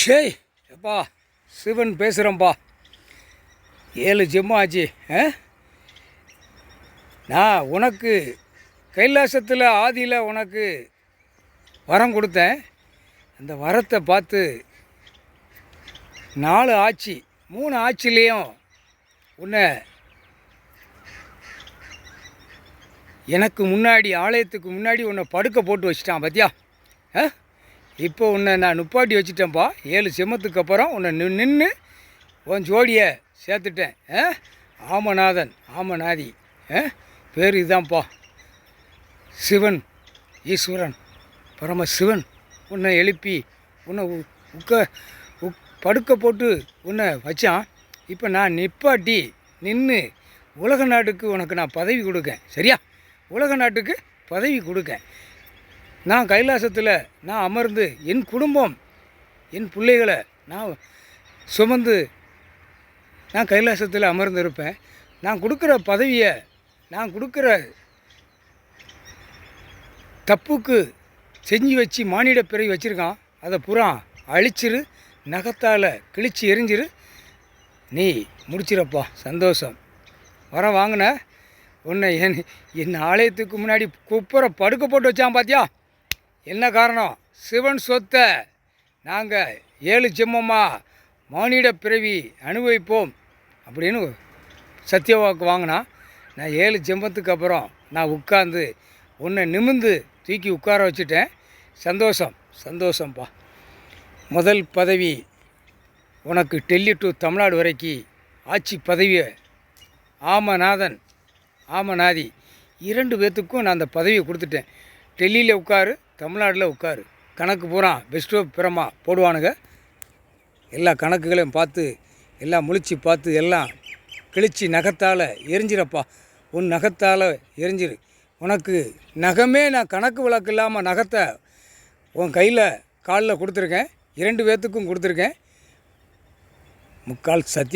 சேய் எப்பா சிவன் பேசுகிறேன்ப்பா. 7 ஜென்மம் ஆச்சு. நான் உனக்கு கைலாசத்தில் ஆதியில் உனக்கு வரம் கொடுத்தேன். அந்த வரத்தை பார்த்து 4 ஆட்சி 3 ஆட்சிலேயும் உன்னை எனக்கு முன்னாடி ஆலயத்துக்கு முன்னாடி உன்னை படுக்க போட்டு வச்சிட்டான் பார்த்தியா. இப்போ உன்னை நான் நுப்பாட்டி வச்சுட்டேன்ப்பா. 7 செம்மத்துக்கு அப்புறம் உன்னை நின்று உன் ஜோடியை சேர்த்துட்டேன். ஆமநாதன் ஆமநாதி பேர் இதுதான்ப்பா. சிவன் ஈஸ்வரன் பரமசிவன் உன்னை எழுப்பி உன்னை படுக்க போட்டு உன்னை வச்சான். இப்போ நான் நிப்பாட்டி நின்று உலக நாட்டுக்கு உனக்கு நான் பதவி கொடுக்கேன். சரியா? உலக நாட்டுக்கு பதவி கொடுக்கேன். நான் கைலாசத்தில் நான் அமர்ந்து என் குடும்பம் என் பிள்ளைகளை நான் சுமந்து நான் கைலாசத்தில் அமர்ந்து இருப்பேன். நான் கொடுக்குற பதவியை நான் கொடுக்குற தப்புக்கு செஞ்சு வச்சு மானிட பிறகு வச்சுருக்கான். அதை புறா அழிச்சிரு, நகத்தால் கிழிச்சு எரிஞ்சிரு, நீ முடிச்சிடப்பா. சந்தோஷம். வர வாங்கின உன்னை என் ஆலயத்துக்கு முன்னாடி குப்புற படுக்க போட்டு வச்சான் பார்த்தியா. என்ன காரணம்? சிவன் சொத்தை நாங்கள் 7 ஜென்மமாக மானிட பிறவி அனுபவிப்போம் அப்படின்னு சத்தியவாக்கு வாங்கினா. நான் 7 ஜென்மத்துக்கு அப்புறம் நான் உட்கார்ந்து உன்னை நிமிர்ந்து தூக்கி உட்கார வச்சுட்டேன். சந்தோஷம் சந்தோஷம்ப்பா. முதல் பதவி உனக்கு டெல்லி டு தமிழ்நாடு வரைக்கும் ஆட்சி பதவியை ஆமநாதன் ஆமநாதி 2 பேர்த்துக்கும் நான் அந்த பதவியை கொடுத்துட்டேன். டெல்லியில் உட்காரு, தமிழ்நாட்டில் உட்காரு. கணக்கு பூரா பெஸ்ட் ஆஃப் பிரமா போடுவானுங்க. எல்லா கணக்குகளையும் பார்த்து எல்லாம் முழிச்சு பார்த்து எல்லாம் கிழிச்சி நகத்தால் எரிஞ்சிடப்பா. உன் நகத்தால் எரிஞ்சிரு. உனக்கு நகமே நான் கணக்கு வழக்கு இல்லாமல் நகத்தை உன் கையில் காலில் கொடுத்துருக்கேன். 2 பேர்த்துக்கும் கொடுத்துருக்கேன். முக்கால் சத்தியம்.